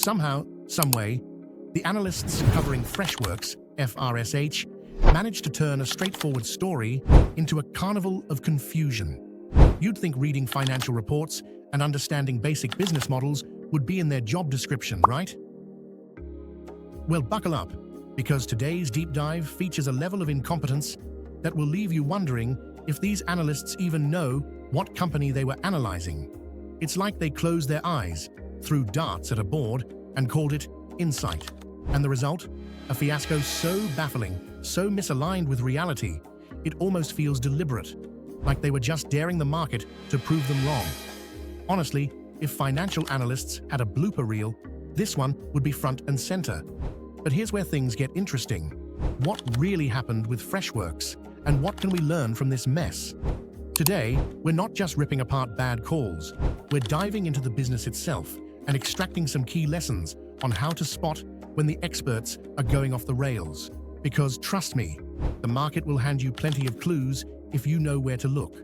Somehow, someway, the analysts covering Freshworks, FRSH, managed to turn a straightforward story into a carnival of confusion. You'd think reading financial reports and understanding basic business models would be in their job description, right? Well, buckle up, because today's deep dive features a level of incompetence that will leave you wondering if these analysts even know what company they were analyzing. It's like they closed their eyes, threw darts at a board, and called it insight. And the result? A fiasco so baffling, so misaligned with reality, it almost feels deliberate, like they were just daring the market to prove them wrong. Honestly, if financial analysts had a blooper reel, this one would be front and center. But here's where things get interesting. What really happened with Freshworks, and what can we learn from this mess? Today, we're not just ripping apart bad calls, we're diving into the business itself and extracting some key lessons on how to spot when the experts are going off the rails. Because trust me, the market will hand you plenty of clues if you know where to look.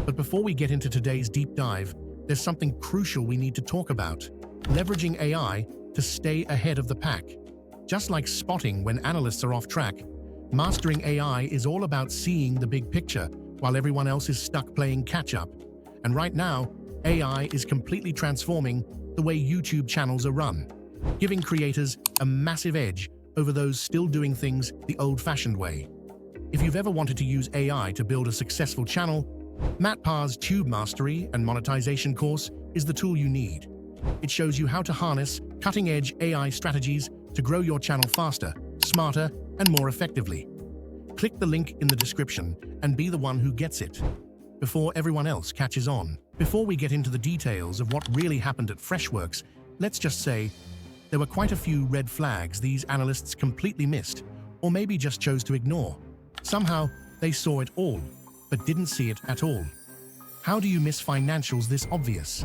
But before we get into today's deep dive, there's something crucial we need to talk about: leveraging AI to stay ahead of the pack. Just like spotting when analysts are off track, mastering AI is all about seeing the big picture while everyone else is stuck playing catch-up. And right now, AI is completely transforming the way YouTube channels are run, giving creators a massive edge over those still doing things the old-fashioned way. If you've ever wanted to use AI to build a successful channel, Matt Parr's Tube Mastery and Monetization course is the tool you need. It shows you how to harness cutting-edge AI strategies to grow your channel faster, smarter, and more effectively. Click the link in the description and be the one who gets it, before everyone else catches on. Before we get into the details of what really happened at Freshworks, let's just say there were quite a few red flags these analysts completely missed, or maybe just chose to ignore. Somehow, they saw it all, but didn't see it at all. How do you miss financials this obvious?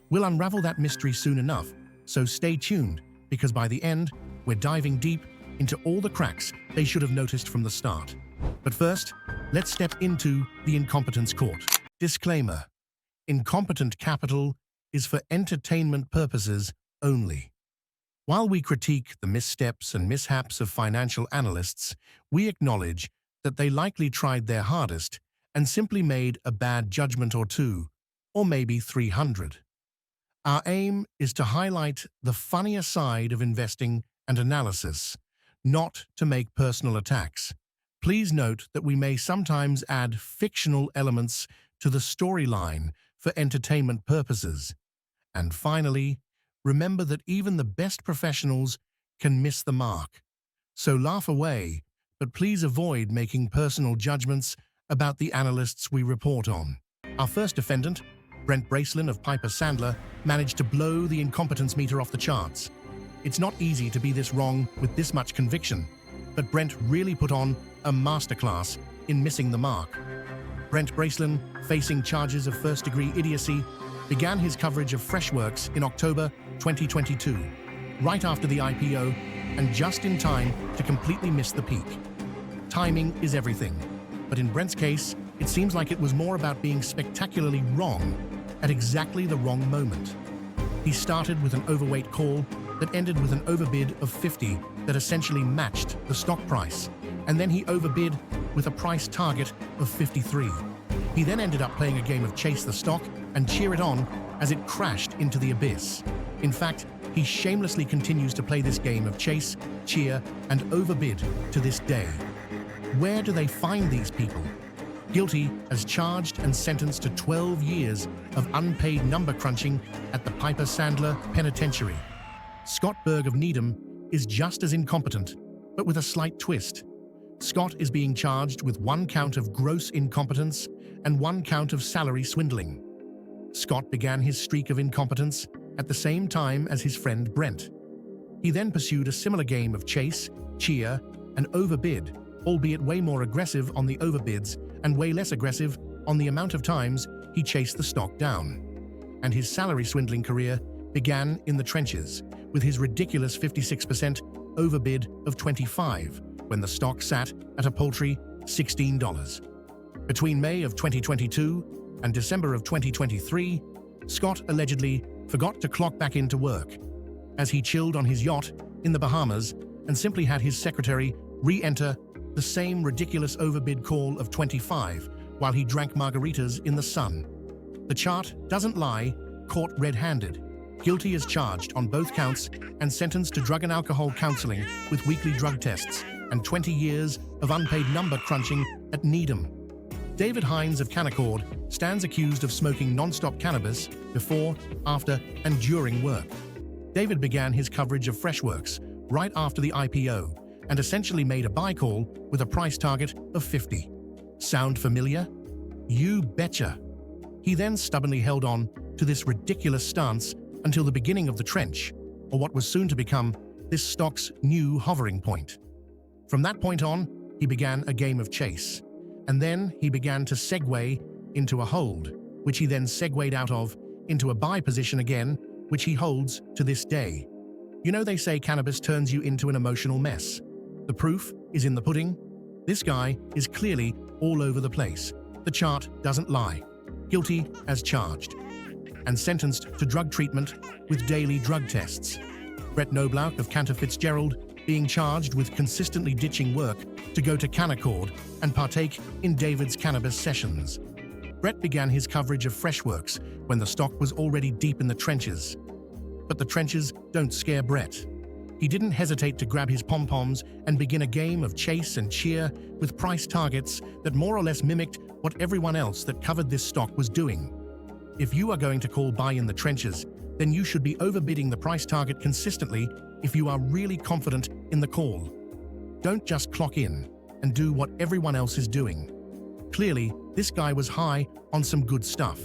We'll unravel that mystery soon enough, so stay tuned, because by the end, we're diving deep into all the cracks they should have noticed from the start. But first, let's step into the incompetence court. Disclaimer: incompetent capital is for entertainment purposes only. While we critique the missteps and mishaps of financial analysts, we acknowledge that they likely tried their hardest and simply made a bad judgment or two, or maybe 300. Our aim is to highlight the funnier side of investing and analysis, not to make personal attacks. Please note that we may sometimes add fictional elements to the storyline for entertainment purposes. And finally, remember that even the best professionals can miss the mark. So laugh away, but please avoid making personal judgments about the analysts we report on. Our first defendant, Brent B of Piper Sandler, managed to blow the incompetence meter off the charts. It's not easy to be this wrong with this much conviction, but Brent really put on a masterclass in missing the mark. Brent B, facing charges of first-degree idiocy, began his coverage of Freshworks in October 2022, right after the IPO and just in time to completely miss the peak. Timing is everything, but in Brent's case, it seems like it was more about being spectacularly wrong at exactly the wrong moment. He started with an overweight call that ended with an overbid of 50 that essentially matched the stock price, and then he overbid with a price target of 53. He then ended up playing a game of chase the stock and cheer it on as it crashed into the abyss. In fact, he shamelessly continues to play this game of chase, cheer, and overbid to this day. Where do they find these people? Guilty as charged and sentenced to 12 years of unpaid number crunching at the Piper Sandler Penitentiary. Scott Berg of Needham is just as incompetent, but with a slight twist. Scott is being charged with 1 count of gross incompetence and 1 count of salary swindling. Scott began his streak of incompetence at the same time as his friend Brent. He then pursued a similar game of chase, cheer, and overbid, albeit way more aggressive on the overbids and way less aggressive on the amount of times he chased the stock down. And his salary swindling career began in the trenches, with his ridiculous 56% overbid of 25 when the stock sat at a paltry $16. Between May of 2022 and December of 2023, Scott allegedly forgot to clock back into work. as he chilled on his yacht in the Bahamas and simply had his secretary re-enter the same ridiculous overbid call of 25 while he drank margaritas in the sun. The chart doesn't lie, caught red-handed, guilty as charged on both counts and sentenced to drug and alcohol counseling with weekly drug tests and 20 years of unpaid number crunching at Needham. David Hines of Cannacord stands accused of smoking non-stop cannabis before, after, and during work. David began his coverage of Freshworks right after the IPO and essentially made a buy call with a price target of 50. Sound familiar? You betcha. He then stubbornly held on to this ridiculous stance until the beginning of the trench, or what was soon to become this stock's new hovering point. From that point on, he began a game of chase, and then he began to segue into a hold, which he then segued out of into a buy position again, which he holds to this day. You know, they say cannabis turns you into an emotional mess. The proof is in the pudding. This guy is clearly all over the place. The chart doesn't lie. Guilty as charged and sentenced to drug treatment with daily drug tests. Brent B of Kantor FitzGerald being charged with consistently ditching work to go to Cannacord and partake in David's cannabis sessions. Brent began his coverage of Freshworks when the stock was already deep in the trenches. But the trenches don't scare Brent. He didn't hesitate to grab his pom-poms and begin a game of chase and cheer with price targets that more or less mimicked what everyone else that covered this stock was doing. If you are going to call buy in the trenches, then you should be overbidding the price target consistently if you are really confident in the call. Don't just clock in and do what everyone else is doing. Clearly, this guy was high on some good stuff.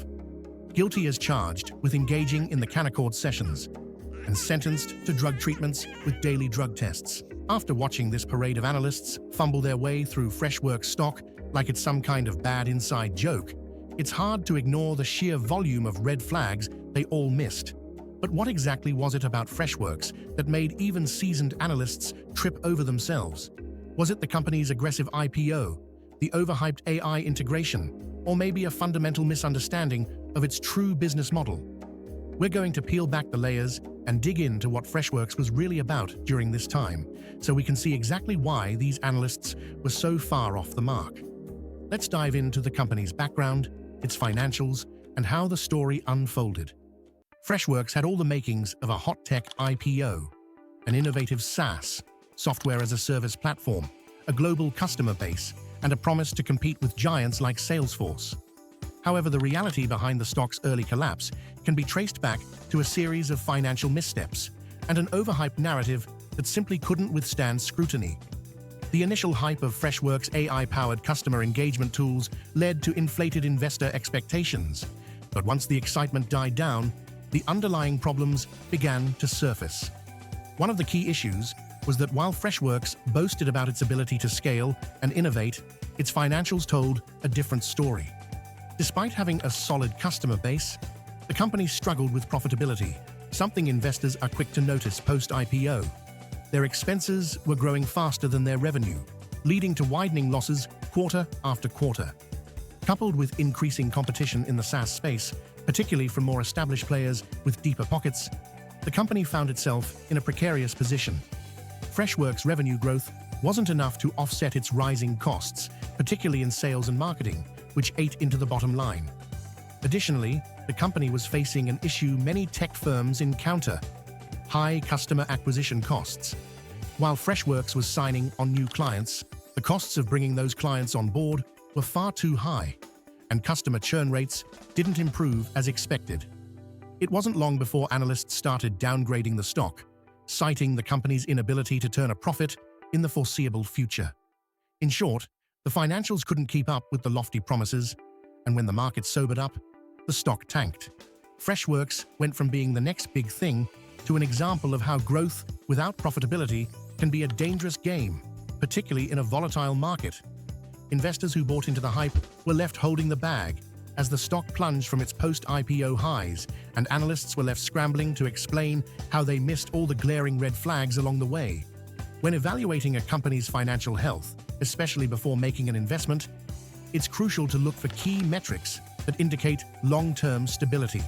Guilty as charged with engaging in the Cannacord sessions and sentenced to drug treatments with daily drug tests. After watching this parade of analysts fumble their way through Freshworks stock like it's some kind of bad inside joke, it's hard to ignore the sheer volume of red flags they all missed. But what exactly was it about Freshworks that made even seasoned analysts trip over themselves? Was it the company's aggressive IPO, the overhyped AI integration, or maybe a fundamental misunderstanding of its true business model? We're going to peel back the layers and dig into what Freshworks was really about during this time, so we can see exactly why these analysts were so far off the mark. Let's dive into the company's background, its financials, and how the story unfolded. Freshworks had all the makings of a hot tech IPO, an innovative SaaS, software as a service platform, a global customer base, and a promise to compete with giants like Salesforce. However, the reality behind the stock's early collapse can be traced back to a series of financial missteps and an overhyped narrative that simply couldn't withstand scrutiny. The initial hype of Freshworks' AI-powered customer engagement tools led to inflated investor expectations, but once the excitement died down, the underlying problems began to surface. One of the key issues was that while Freshworks boasted about its ability to scale and innovate, its financials told a different story. Despite having a solid customer base, the company struggled with profitability, something investors are quick to notice post-IPO. Their expenses were growing faster than their revenue, leading to widening losses quarter after quarter. Coupled with increasing competition in the SaaS space, particularly from more established players with deeper pockets, the company found itself in a precarious position. Freshworks' revenue growth wasn't enough to offset its rising costs, particularly in sales and marketing, which ate into the bottom line. Additionally, the company was facing an issue many tech firms encounter: high customer acquisition costs. While Freshworks was signing on new clients, the costs of bringing those clients on board were far too high, and customer churn rates didn't improve as expected. It wasn't long before analysts started downgrading the stock, citing the company's inability to turn a profit in the foreseeable future. In short, the financials couldn't keep up with the lofty promises, and when the market sobered up, the stock tanked. Freshworks went from being the next big thing to an example of how growth without profitability can be a dangerous game, particularly in a volatile market. Investors who bought into the hype were left holding the bag as the stock plunged from its post-IPO highs, and analysts were left scrambling to explain how they missed all the glaring red flags along the way. When evaluating a company's financial health, especially before making an investment, it's crucial to look for key metrics that indicate long-term stability.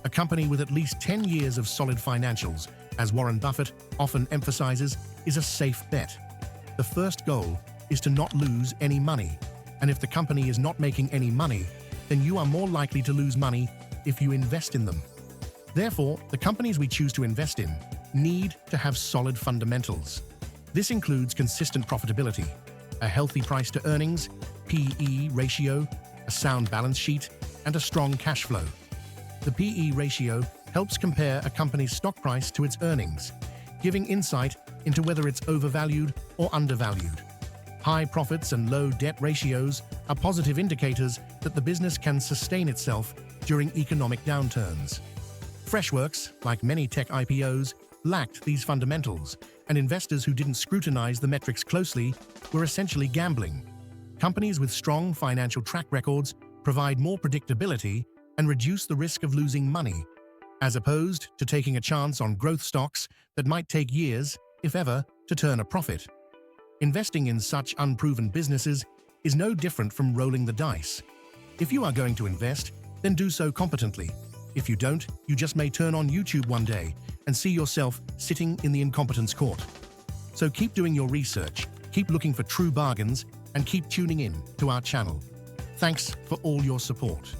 A company with at least 10 years of solid financials, as Warren Buffett often emphasizes, is a safe bet. The first goal is to not lose any money, and if the company is not making any money, then you are more likely to lose money if you invest in them. Therefore, the companies we choose to invest in need to have solid fundamentals. This includes consistent profitability, a healthy price to earnings, PE ratio, a sound balance sheet, and a strong cash flow. The PE ratio helps compare a company's stock price to its earnings, giving insight into whether it's overvalued or undervalued. High profits and low debt ratios are positive indicators that the business can sustain itself during economic downturns. Freshworks, like many tech IPOs, lacked these fundamentals, and investors who didn't scrutinize the metrics closely were essentially gambling. Companies with strong financial track records provide more predictability and reduce the risk of losing money, as opposed to taking a chance on growth stocks that might take years, if ever, to turn a profit. Investing in such unproven businesses is no different from rolling the dice. If you are going to invest, then do so competently. If you don't, you just may turn on YouTube one day and see yourself sitting in the incompetence court. So keep doing your research, keep looking for true bargains, and keep tuning in to our channel. Thanks for all your support.